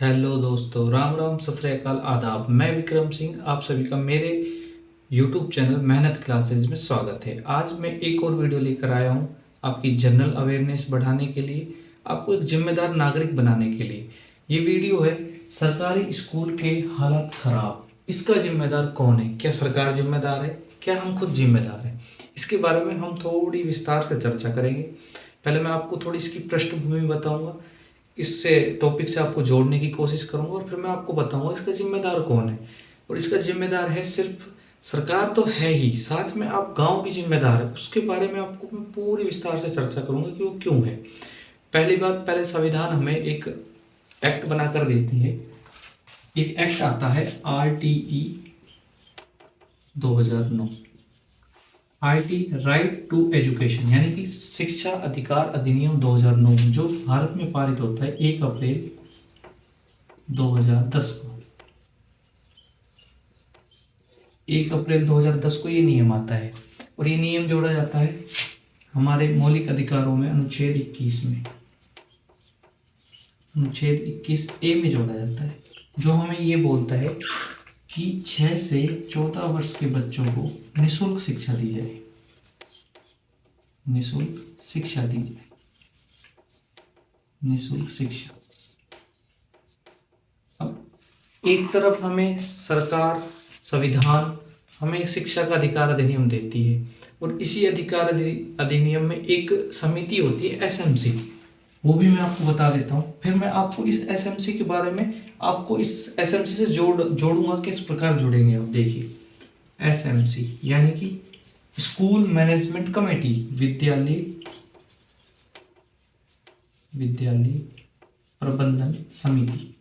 Hello दोस्तों, राम राम, सत श्री अकाल, आदाब। मैं विक्रम सिंह, आप सभी का मेरे यूट्यूब चैनल मेहनत क्लासेज में स्वागत है। आज मैं एक और वीडियो लेकर आया हूँ आपकी जनरल अवेयरनेस बढ़ाने के लिए, आपको एक जिम्मेदार नागरिक बनाने के लिए। ये वीडियो है सरकारी स्कूल के हालात खराब, इसका जिम्मेदार कौन है? क्या सरकार जिम्मेदार है? क्या हम खुद जिम्मेदार हैं? इसके बारे में हम थोड़ी विस्तार से चर्चा करेंगे। पहले मैं आपको थोड़ी इसकी पृष्ठभूमि बताऊंगा, इससे टॉपिक से आपको जोड़ने की कोशिश करूंगा और फिर मैं आपको बताऊंगा इसका जिम्मेदार कौन है। और इसका जिम्मेदार है सिर्फ सरकार तो है ही, साथ में आप गांव भी जिम्मेदार है। उसके बारे में आपको मैं पूरी विस्तार से चर्चा करूंगा कि वो क्यों है। पहली बात, पहले संविधान हमें एक एक्ट बनाकर देती है। एक एक्ट आता है RTE 2009, IT right to education, यानी कि शिक्षा अधिकार अधिनियम 2009, जो भारत में पारित होता है 1 अप्रैल 2010 को। 1 अप्रैल 2010 को ये नियम आता है और ये नियम जोड़ा जाता है हमारे मौलिक अधिकारों में, अनुच्छेद 21 में, अनुच्छेद 21A में जोड़ा जाता है, जो हमें ये बोलता है कि 6 से 14 वर्ष के बच्चों को निःशुल्क शिक्षा दी जाए, निःशुल्क शिक्षा दी जाए, निःशुल्क शिक्षा। अब एक तरफ हमें सरकार, संविधान हमें शिक्षा का अधिकार अधिनियम देती है और इसी अधिकार अधिनियम में एक समिति होती है SMC, वो भी मैं आपको बता देता हूँ। फिर मैं आपको इस SMC के बारे में, आपको इस SMC से जोड़ूंगा। किस प्रकार जुड़ेंगे आप देखिए। SMC यानी कि स्कूल मैनेजमेंट कमेटी, विद्यालय प्रबंधन समिति।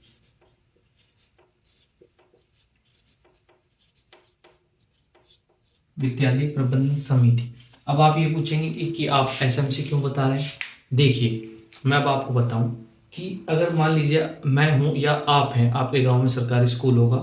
विद्यालय प्रबंधन समिति। अब आप ये पूछेंगे कि आप SMC क्यों बता रहे हैं। देखिए, मैं अब आपको बताऊं कि अगर मान लीजिए मैं हूं या आप हैं, आपके गांव में सरकारी स्कूल होगा,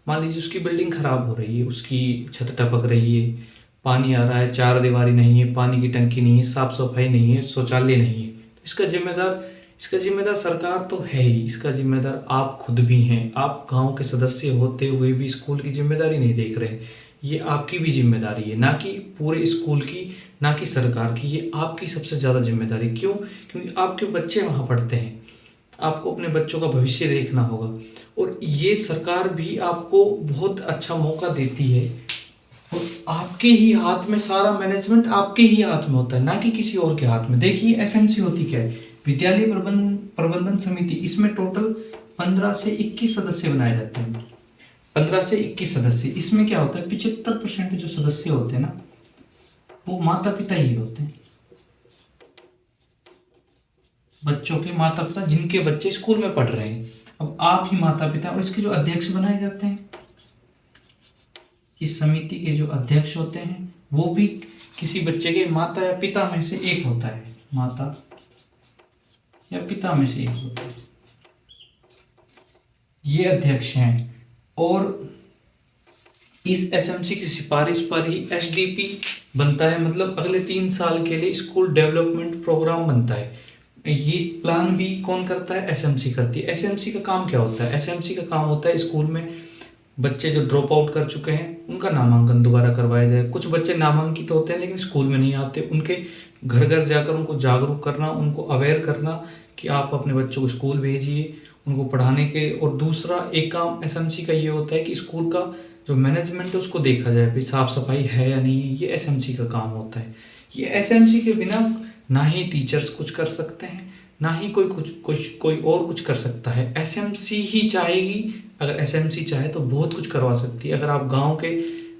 मान लीजिए उसकी बिल्डिंग खराब हो रही है, उसकी छत टपक रही है, पानी आ रहा है, चार दीवारी नहीं है, पानी की टंकी नहीं है, साफ सफाई नहीं है, शौचालय नहीं है, तो इसका जिम्मेदार सरकार तो है ही, इसका जिम्मेदार आप खुद भी हैं। आप गांव के सदस्य होते हुए भी स्कूल की जिम्मेदारी नहीं देख रहे। ये आपकी भी जिम्मेदारी है, ना कि पूरे स्कूल की, ना कि सरकार की, ये आपकी सबसे ज़्यादा जिम्मेदारी। क्यों? क्योंकि आपके बच्चे वहाँ पढ़ते हैं, आपको अपने बच्चों का भविष्य देखना होगा और ये सरकार भी आपको बहुत अच्छा मौका देती है और आपके ही हाथ में सारा मैनेजमेंट, आपके ही हाथ में होता है, ना कि किसी और के हाथ में। देखिए SMC होती क्या है, विद्यालय प्रबंधन समिति। इसमें टोटल 15 से 21 सदस्य बनाए जाते हैं, 15 से 21 सदस्य। इसमें क्या होता है, 75% जो सदस्य होते हैं ना, वो माता पिता ही होते हैं, बच्चों के माता पिता, जिनके बच्चे स्कूल में पढ़ रहे हैं। अब आप ही माता पिता, और इसके जो अध्यक्ष बनाए जाते हैं, इस समिति के जो अध्यक्ष होते हैं, वो भी किसी बच्चे के माता या पिता में से एक होता है, माता या पिता में से एक होता है, ये अध्यक्ष हैं। और इस SMC की सिफारिश पर ही SDP बनता है, मतलब अगले 3 साल के लिए स्कूल डेवलपमेंट प्रोग्राम बनता है। ये प्लान भी कौन करता है? SMC करती है। SMC का काम क्या होता है? SMC का काम होता है स्कूल में बच्चे जो ड्रॉप आउट कर चुके हैं उनका नामांकन दोबारा करवाया जाए। कुछ बच्चे नामांकित होते हैं लेकिन स्कूल में नहीं आते, उनके घर घर जाकर उनको जागरूक करना, उनको अवेयर करना कि आप अपने बच्चों को स्कूल भेजिए, उनको पढ़ाने के। और दूसरा एक काम SMC का ये होता है कि स्कूल का जो मैनेजमेंट है उसको देखा जाए, भाई साफ सफाई है या नहीं, ये SMC का काम होता है। ये SMC के बिना ना ही टीचर्स कुछ कर सकते हैं, ना ही कोई और कुछ कर सकता है। SMC ही चाहेगी, अगर SMC चाहे तो बहुत कुछ करवा सकती है। अगर आप गांव के,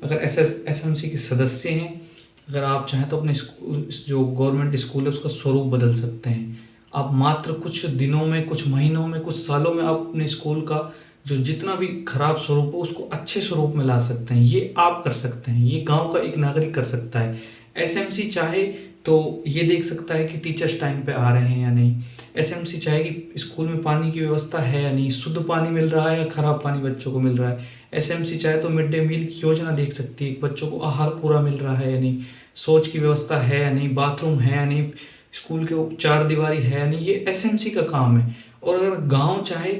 अगर SMC के सदस्य हैं, अगर आप चाहें तो अपने स्कूल, जो गवर्नमेंट स्कूल है, उसका स्वरूप बदल सकते हैं। आप मात्र कुछ दिनों में, कुछ महीनों में, कुछ सालों में आप अपने स्कूल का जो जितना भी खराब स्वरूप हो उसको अच्छे स्वरूप में ला सकते हैं। ये आप कर सकते हैं, ये गांव का एक नागरिक कर सकता है। SMC चाहे तो ये देख सकता है कि टीचर्स टाइम पे आ रहे हैं या नहीं। SMC चाहे कि स्कूल में पानी की व्यवस्था है या नहीं, शुद्ध पानी मिल रहा है या खराब पानी बच्चों को मिल रहा है। SMC चाहे तो मिड डे मील की योजना देख सकती है, बच्चों को आहार पूरा मिल रहा है या नहीं, शौच की व्यवस्था है या नहीं, बाथरूम है या नहीं, स्कूल के चार दीवारी है या नहीं। ये SMC का काम है। और अगर गाँव चाहे,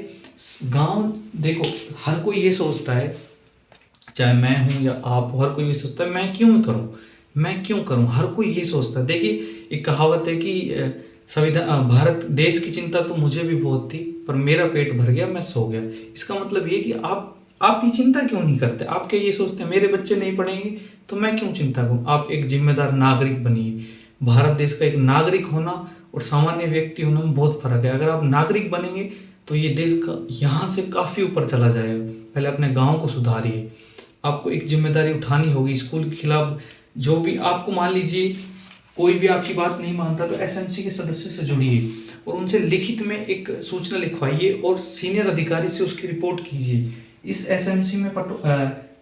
गांव देखो, हर कोई ये सोचता है, चाहे मैं हूं या आप हो, हर कोई ये सोचता है मैं क्यों करूं, मैं क्यों करूं, हर कोई ये सोचता है। देखिए, एक कहावत है कि भारत देश की चिंता तो मुझे भी बहुत थी, पर मेरा पेट भर गया, मैं सो गया। इसका मतलब ये कि आप ये चिंता क्यों नहीं करते? आप क्या ये सोचते हैं मेरे बच्चे नहीं पढ़ेंगे तो मैं क्यों चिंता करूं? आप एक जिम्मेदार नागरिक बनिए। भारत देश का एक नागरिक होना और सामान्य व्यक्ति होने में बहुत फर्क है। अगर आप नागरिक बनेंगे तो ये देश का यहाँ से काफ़ी ऊपर चला जाएगा। पहले अपने गांव को सुधारिए। आपको एक जिम्मेदारी उठानी होगी स्कूल के खिलाफ। जो भी आपको, मान लीजिए कोई भी आपकी बात नहीं मानता, तो एसएमसी के सदस्य से जुड़िए और उनसे लिखित में एक सूचना लिखवाइए और सीनियर अधिकारी से उसकी रिपोर्ट कीजिए। इस एसएमसी में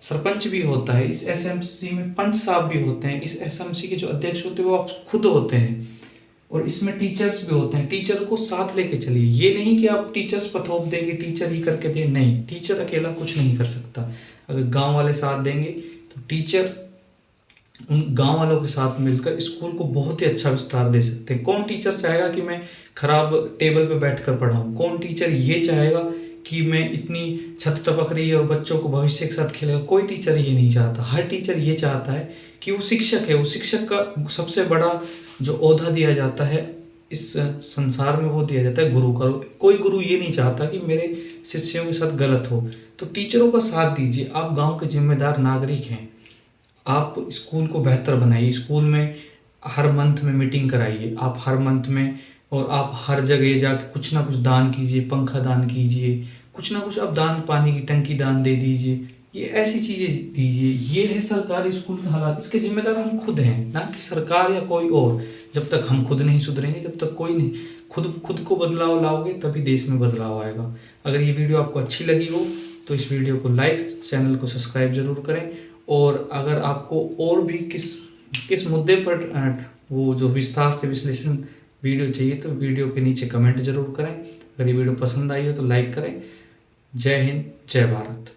सरपंच भी होता है, इस एसएमसी में पंच साहब भी होते हैं, इस एसएमसी के जो अध्यक्ष होते हैं वो आप खुद होते हैं, और इसमें टीचर्स भी होते हैं। टीचर को साथ लेके चलिए। ये नहीं कि आप टीचर्स पर थोप देंगे, टीचर ही करके दे, नहीं, टीचर अकेला कुछ नहीं कर सकता। अगर गांव वाले साथ देंगे तो टीचर उन गांव वालों के साथ मिलकर स्कूल को बहुत ही अच्छा विस्तार दे सकते हैं। कौन टीचर चाहेगा कि मैं खराब टेबल पे बैठकर पढ़ाऊं? कौन टीचर ये चाहेगा कि मैं इतनी छत टपक रही है और बच्चों को भविष्य के साथ खेलेगा? कोई टीचर ये नहीं चाहता। हर टीचर ये चाहता है कि वो शिक्षक है, वो शिक्षक का सबसे बड़ा जो ओहदा दिया जाता है इस संसार में वो दिया जाता है गुरु का। कोई गुरु ये नहीं चाहता कि मेरे शिष्यों के साथ गलत हो। तो टीचरों का साथ दीजिए। आप गांव के जिम्मेदार नागरिक हैं। आप स्कूल को बेहतर बनाइए। स्कूल में हर मंथ में मीटिंग कराइए, आप हर मंथ में, और आप हर जगह जाके कुछ ना कुछ दान कीजिए, पंखा दान कीजिए, कुछ ना कुछ आप दान, पानी की टंकी दान दे दीजिए। ये ऐसी चीज़ें दीजिए। ये है सरकारी स्कूल के हालात। इसके जिम्मेदार हम खुद हैं, ना कि सरकार या कोई और। जब तक हम खुद नहीं सुधरेंगे, जब तक कोई नहीं, खुद को बदलाव लाओगे तभी देश में बदलाव आएगा। अगर ये वीडियो आपको अच्छी लगी हो तो इस वीडियो को लाइक, चैनल को सब्सक्राइब जरूर करें। और अगर आपको और भी किस मुद्दे पर वो जो विस्तार से विश्लेषण वीडियो चाहिए तो वीडियो के नीचे कमेंट जरूर करें। अगर ये वीडियो पसंद आई हो तो लाइक करें। जय हिंद, जय भारत।